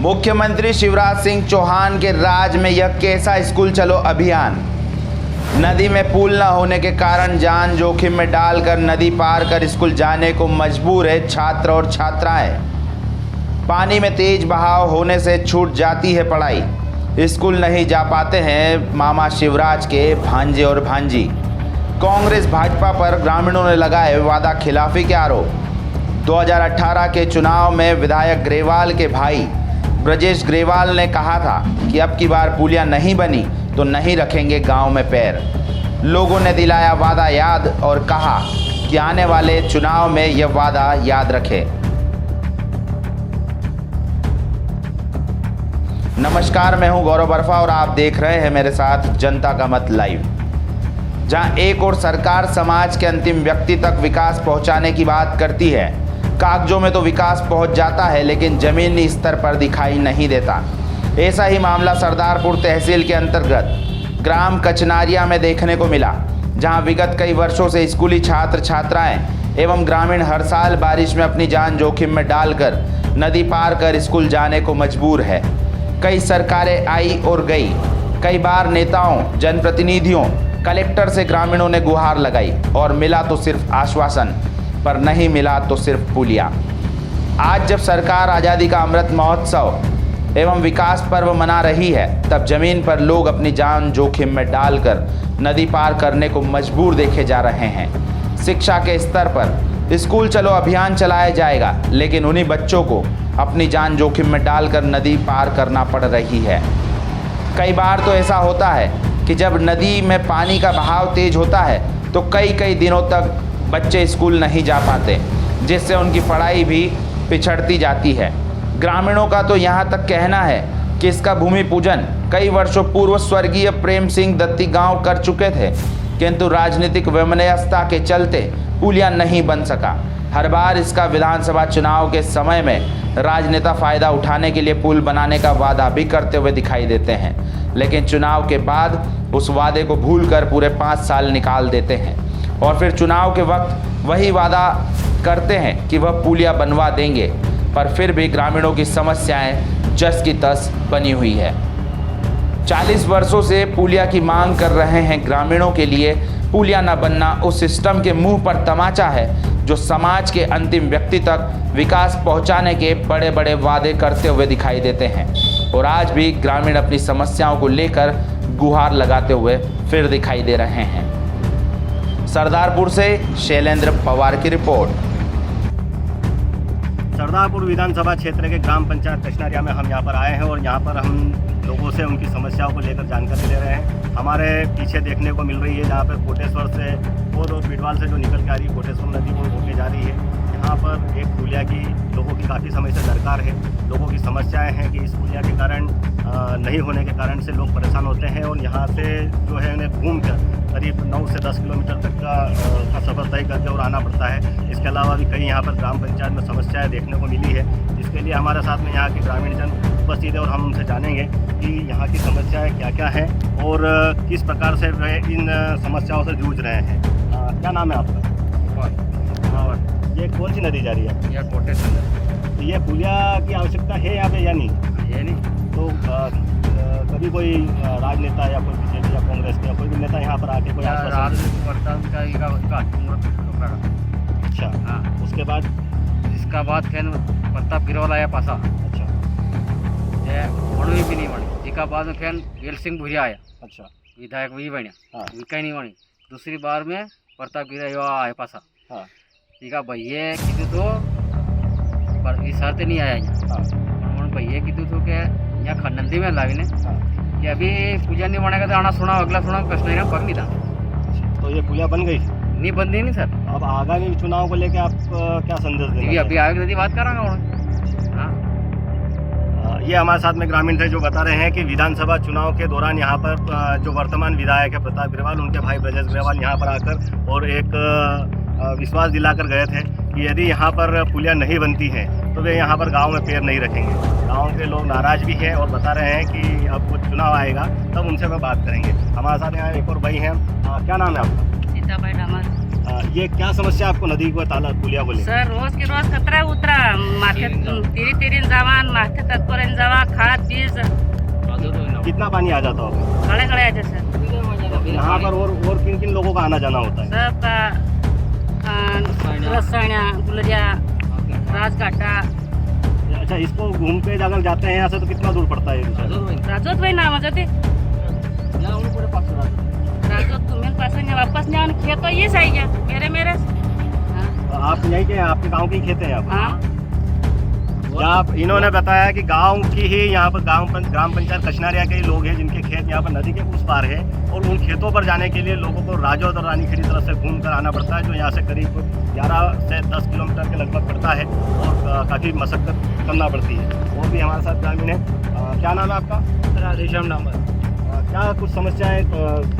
मुख्यमंत्री शिवराज सिंह चौहान के राज में यह कैसा स्कूल चलो अभियान। नदी में पुल न होने के कारण जान जोखिम में डालकर नदी पार कर स्कूल जाने को मजबूर है छात्र और छात्राएं। पानी में तेज बहाव होने से छूट जाती है पढ़ाई। स्कूल नहीं जा पाते हैं मामा शिवराज के भांजे और भांजी। कांग्रेस भाजपा पर ग्रामीणों ने लगाए वादा खिलाफी के आरोप। 2018 के चुनाव में विधायक ग्रेवाल के भाई ब्रजेश ग्रेवाल ने कहा था कि अब की बार पुलिया नहीं बनी तो नहीं रखेंगे गांव में पैर। लोगों ने दिलाया वादा याद और कहा कि आने वाले चुनाव में यह वादा याद रखें। नमस्कार, मैं हूं गौरव बर्फा और आप देख रहे हैं मेरे साथ जनता का मत लाइव। जहां एक और सरकार समाज के अंतिम व्यक्ति तक विकास पहुंचाने की बात करती है, कागजों में तो विकास पहुंच जाता है लेकिन जमीनी स्तर पर दिखाई नहीं देता। ऐसा ही मामला सरदारपुर तहसील के अंतर्गत ग्राम कचनारिया में देखने को मिला, जहां विगत कई वर्षों से स्कूली छात्र छात्राएं एवं ग्रामीण हर साल बारिश में अपनी जान जोखिम में डालकर नदी पार कर स्कूल जाने को मजबूर है। कई सरकारें आई और गई, कई बार नेताओं, जनप्रतिनिधियों, कलेक्टर से ग्रामीणों ने गुहार लगाई और मिला तो सिर्फ आश्वासन, पर नहीं मिला तो सिर्फ पुलिया। आज जब सरकार आज़ादी का अमृत महोत्सव एवं विकास पर्व मना रही है, तब जमीन पर लोग अपनी जान जोखिम में डालकर नदी पार करने को मजबूर देखे जा रहे हैं। शिक्षा के स्तर पर स्कूल चलो अभियान चलाया जाएगा, लेकिन उन्हीं बच्चों को अपनी जान जोखिम में डालकर नदी पार करना पड़ रही है। कई बार तो ऐसा होता है कि जब नदी में पानी का बहाव तेज होता है तो कई दिनों तक बच्चे स्कूल नहीं जा पाते, जिससे उनकी पढ़ाई भी पिछड़ती जाती है। ग्रामीणों का तो यहाँ तक कहना है कि इसका भूमि पूजन कई वर्षों पूर्व स्वर्गीय प्रेम सिंह दत्ती गांव कर चुके थे, किंतु राजनीतिक वैमनस्यता के चलते पुलिया नहीं बन सका। हर बार इसका विधानसभा चुनाव के समय में राजनेता फायदा उठाने के लिए पुल बनाने का वादा भी करते हुए दिखाई देते हैं, लेकिन चुनाव के बाद उस वादे को भूलकर पूरे 5 साल निकाल देते हैं और फिर चुनाव के वक्त वही वादा करते हैं कि वह पुलिया बनवा देंगे, पर फिर भी ग्रामीणों की समस्याएं जस की तस बनी हुई है। 40 वर्षों से पुलिया की मांग कर रहे हैं। ग्रामीणों के लिए पुलिया न बनना उस सिस्टम के मुंह पर तमाचा है जो समाज के अंतिम व्यक्ति तक विकास पहुंचाने के बड़े बड़े वादे करते हुए दिखाई देते हैं, और आज भी ग्रामीण अपनी समस्याओं को लेकर गुहार लगाते हुए फिर दिखाई दे रहे हैं। सरदारपुर से शैलेंद्र पवार की रिपोर्ट। सरदारपुर विधानसभा क्षेत्र के ग्राम पंचायत कचनारिया में हम यहाँ पर आए हैं और यहाँ पर हम लोगों से उनकी समस्याओं को लेकर जानकारी ले रहे हैं। हमारे पीछे देखने को मिल रही है जहाँ पर कोटेश्वर से और बिडवाल से जो निकल के आ रही है कोटेश्वर नदी वो होके जा रही है। यहाँ पर एक पुलिया की लोगों की काफ़ी समय से दरकार है। लोगों की समस्याएं हैं कि इस पुलिया के कारण नहीं होने के कारण से लोग परेशान होते हैं और यहाँ से जो है उन्हें घूम कर करीब 9 से 10 किलोमीटर तक का सफ़र तय करके और आना पड़ता है। इसके अलावा भी कई यहाँ पर ग्राम पंचायत में समस्याएं देखने को मिली है, जिसके लिए हमारे साथ में यहाँ के ग्रामीण जन उपस्थित है और हम उनसे जानेंगे कि यहाँ की समस्याएं क्या क्या हैं और किस प्रकार से वे इन समस्याओं से जूझ रहे हैं। क्या नाम है आपका? ये कौन सी नदी जा रही है? या कोटेश्वर। तो ये पुलिया की आवश्यकता है यहाँ पे या नहीं? ये नहीं तो कभी कोई राजनेता या कोई बीजेपी या कांग्रेस का कोई भी नेता यहाँ पर आके कोई अच्छा हाँ। उसके बाद इसका बाद फिर प्रताप गिरवाल आया पासा। अच्छा ये वणवी भी नहीं बनी। जिका बाद में फिर वेल सिंह भुरिया आया। अच्छा विधायक वही बने। हाँ। विका नहीं बनी। दूसरी बार में प्रताप गिरवा आया पासा। हाँ जिका भैया कीधु तो पर इस शर्त नहीं आया यहाँ। हाँ भैया कीधु तो क्या यहाँ खंडंदी में लागे हाँ कि अभी पूजा नहीं बनेगा तो आना सुना अगला सुना कश्मीर में पग नहीं था। तो ये पुलिया बन गई नहीं बनती नहीं सर। अब आगामी चुनाव को लेकर आप क्या संदेश देंगे? अभी आगे यदि बात करेंगे और ये हमारे साथ में ग्रामीण थे जो बता रहे हैं कि विधानसभा चुनाव के दौरान यहाँ पर जो वर्तमान विधायक है प्रताप ग्रेवाल, उनके भाई ब्रजेश ग्रेवाल यहाँ पर आकर और एक विश्वास दिलाकर गए थे कि यदि यहाँ पर पुलिया नहीं बनती है तो वे यहाँ पर गांव में पैर नहीं रखेंगे। गांव के लोग नाराज़ भी हैं और बता रहे हैं कि अब कुछ चुनाव आएगा तब उनसे मैं बात करेंगे। हमारे साथ यहाँ एक और भाई हैं। क्या नाम है आपका? ये क्या समस्या आपको नदी को ताला पुलिया को लेकर? सर रोज के रोज खतरा उतरा मार्केट तेरी जावान मास्टर तत्पर्यंत जावा खाद बीज कितना पानी आ जाता होगा खड़े खड़े आते सर। यहाँ पर और किन किन लोगों का आना जाना होता है? सब रसायना गुलरिया राजघाटा अच्छा, इसको घूम के अगर जाते हैं यहाँ से तो कितना दूर पड़ता है? राजोत भाई नाम जाते राजोत तुम्हें पास वापस नहीं आने खेत तो ये सही है मेरे हाँ। आप यहीं के, आपके गांव के ही खेत हैं आप? हाँ। जहाँ इन्होंने बताया कि गांव की ही यहाँ पर ग्राम पंचायत कचनारिया के ही लोग हैं जिनके खेत यहाँ पर नदी के उस पार है, और उन खेतों पर जाने के लिए लोगों को राजौद और रानीखेड़ी तरफ से घूम कर आना पड़ता है, जो यहाँ से करीब 11 से 10 किलोमीटर के लगभग पड़ता है और काफ़ी मशक्कत करना पड़ती है। और भी हमारे साथ ग्रामीण है। क्या नाम है आपका? राधेश्याम नाम है क्या कुछ समस्याएं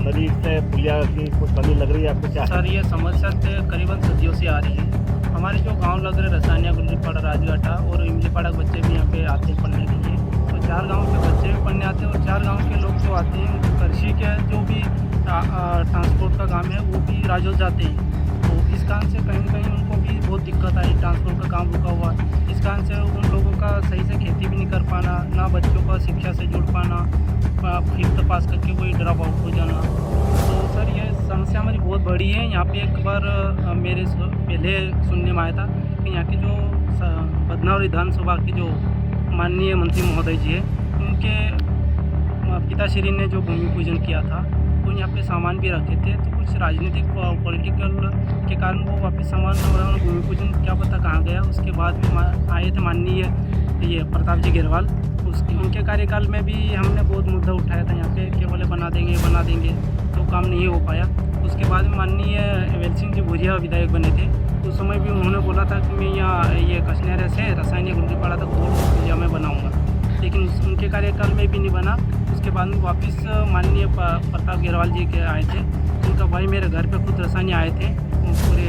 नदी से पुलिया की कुछ कमी लग रही है आपको? क्या सर, ये समस्या करीबन सदियों से आ रही है। हमारे जो गांव लग रहे रसानिया गुंडीपाड़ा राजघाटा और इमलीपाड़ा के बच्चे भी यहाँ पे आते हैं पढ़ने के लिए, तो 4 गांव के बच्चे भी पढ़ने आते हैं और 4 गांव के लोग जो आते हैं उनको कृषि के जो भी ट्रांसपोर्ट का काम है वो भी राजौर जाते हैं। तो इस कारण से कहीं ना कहीं उनको भी बहुत दिक्कत आई, ट्रांसपोर्ट का काम रुका हुआ। इस कारण से उन लोगों का सही से खेती भी नहीं कर पाना, ना बच्चों का शिक्षा से जुड़ पाना, 5th पास करके कोई ड्रॉप आउट हो जाना। तो सर, ये समस्या हमारी बहुत बड़ी है। यहाँ पे एक बार मेरे पहले सुनने में आया था कि यहाँ के जो बदनावर विधानसभा के जो माननीय मंत्री महोदय जी है, उनके पिताश्री ने जो भूमि पूजन किया था तो यहाँ पे सामान भी रखे थे, तो कुछ राजनीतिक पॉलिटिकल के कारण वो वापस सामान भूमि पूजन क्या पता कहाँ गया। उसके बाद भी आए थे माननीय ये प्रताप जी घेरवाल, उनके कार्यकाल में भी हमने बहुत मुद्दा उठाया था यहाँ पे कि बोले बना देंगे, तो काम नहीं हो पाया। उसके बाद में माननीय वेल सिंह जी भुरिया विधायक बने थे, उस समय भी उन्होंने बोला था कि मैं यहाँ ये कचनेरे से रसायनिक गुंडीपाड़ा तक 2 पुलिया में बनाऊँगा, लेकिन उनके कार्यकाल में भी नहीं बना। उसके बाद में वापस माननीय प्रताप घेरवाल जी के आए थे, उनका भाई मेरे घर पे खुद रसायनी आए थे पूरे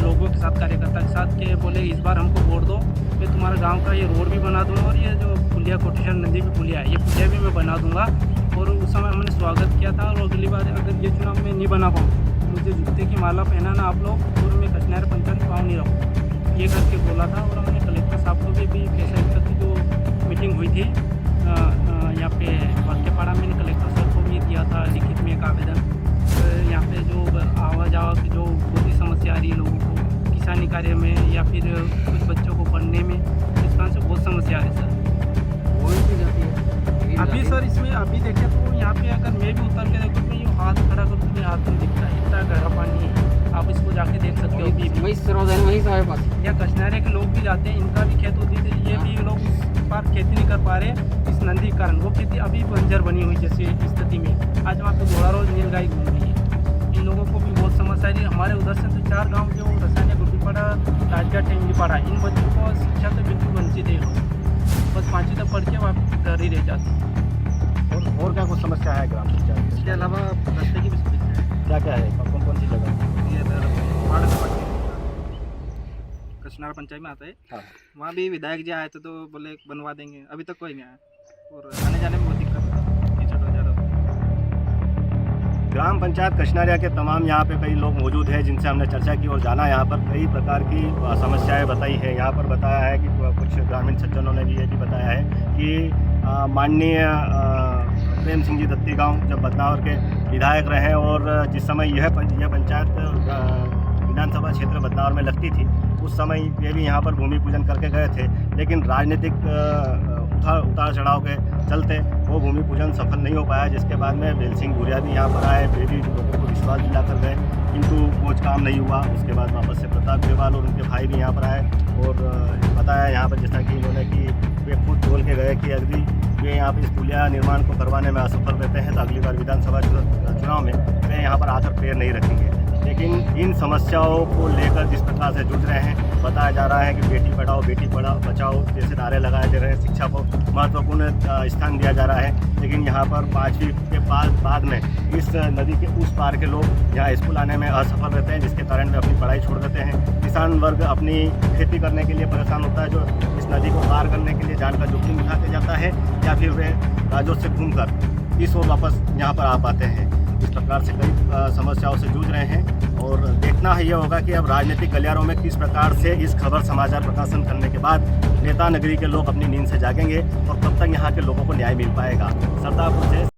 लोगों के साथ, कार्यकर्ता के साथ, के बोले इस बार हमको वोट दो, मैं तुम्हारा गांव का ये रोड भी बना दूंगा और ये जो पुलिया कोटेश्वर नदी भी पुलिया है ये पुलिया भी मैं बना दूंगा। और उस समय हमने स्वागत किया था, और अगली बार अगर ये चुनाव में नहीं बना पाऊँ मुझे जूते की माला पहनाना आप लोग, और मैं कचनार पंचायत पाँव नहीं रखूँ, ये करके बोला था। और हमने कलेक्टर साहब को भी कैसे की जो मीटिंग हुई थी यहाँ पे वाक्यपाड़ा में, कलेक्टर सर को भी दिया था लिखित में एक आवेदन। यहाँ पे जो आवाजाही की जो बहुत ही समस्या आ रही है लोगों को किसानी कार्य में या फिर कुछ बच्चों को पढ़ने में, इस कारण से बहुत समस्या आ रही है सर। वो भी जाती है अभी सर इसमें अभी देखें तो यहाँ पे अगर मैं भी उतर के देखूँ तो ये हाथ खड़ा करूँ तो मेरे हाथ में दिखता है, इतना गहरा पानी है, आप इसको जाके देख सकते हो। अभी वही सरोजन वही हमारे पास या कचनारे के लोग भी जाते हैं, इनका भी खेत होती थी, ये भी लोग उस पार खेती नहीं कर पा रहे इस नदी के कारण। वो खेती अभी बंजर बनी हुई जैसे स्थिति में, आज वहाँ पे घोड़ा रोज नीलगाय घूम रही है। इन लोगों को भी बहुत समस्या है। हमारे उधर से तो 4 गाँव जो रसायनिक गुंडीपाड़ा राजघाट इमलीपाड़ा, इन बच्चों को शिक्षा से बिल्कुल वंचित है लोग, बस 5वीं तक पढ़ के वापस घर ही रह जाते हैं। और क्या कुछ समस्या है ग्राम पंचायत? इसके अलावा रास्ते की भी समस्या है। क्या है, कौन सी जगह? ये इधर पहाड़ से पड़ती है, कचनार पंचायत में आता है। हाँ। वहाँ भी विधायक जी आए थे तो बोले बनवा देंगे, अभी तक कोई नहीं आया और आने जाने में बहुत दिक्कत है, कीचड़ हो ज़्यादा। ग्राम पंचायत कचनारिया के तमाम यहाँ पे कई लोग मौजूद हैं जिनसे हमने चर्चा की और जाना यहाँ पर कई प्रकार की समस्याएं बताई है। यहाँ पर बताया है कि कुछ ग्रामीण सज्जनों ने भी ये भी बताया है कि माननीय प्रेम सिंह जी दत्ती गांव जब बदनावर के विधायक रहे और जिस समय यह पंचायत विधानसभा क्षेत्र बदनावर में लगती थी, उस समय ये भी यहाँ पर भूमि पूजन करके गए थे, लेकिन राजनीतिक उतार चढ़ाव के चलते वो भूमि पूजन सफल नहीं हो पाया, जिसके बाद में वेल सिंह भुरिया भी यहाँ पर आए, वे भी लोगों को विश्वास दिला कर गए, किंतु कुछ काम नहीं हुआ। उसके बाद वापस से प्रताप घेरवाल और उनके भाई भी यहाँ पर आए और बताया यहाँ पर जैसा कि इन्होंने कि वे खुद बोल के गए कि यदि वे यहाँ पर इस पुलिया निर्माण को करवाने में असफल रहते हैं तो अगली बार विधानसभा चुनाव में वे यहाँ पर आकर पैर नहीं रखेंगे। लेकिन इन समस्याओं को लेकर जिस प्रकार से जूझ रहे हैं, बताया जा रहा है कि बेटी पढ़ाओ बेटी बचाओ जैसे नारे लगाए जा रहे हैं, शिक्षा को महत्वपूर्ण स्थान दिया जा रहा है, लेकिन यहाँ पर 5वीं के बाद में इस नदी के उस पार के लोग यहाँ स्कूल आने में असफल रहते हैं, जिसके कारण वे अपनी पढ़ाई छोड़ देते हैं। किसान वर्ग अपनी खेती करने के लिए परेशान होता है, जो इस नदी को पार करने के लिए जान का जोखिम उठा के जाता है, या फिर वे राज्यों से घूमकर इस ओर वापस यहाँ पर आ पाते हैं। इस प्रकार से कई समस्याओं से जूझ रहे हैं और देखना ये होगा कि अब राजनीतिक गलियारों में किस प्रकार से इस खबर समाचार प्रकाशन करने के बाद नेता नगरी के लोग अपनी नींद से जागेंगे और कब तक यहाँ के लोगों को न्याय मिल पाएगा। सरदारपुर से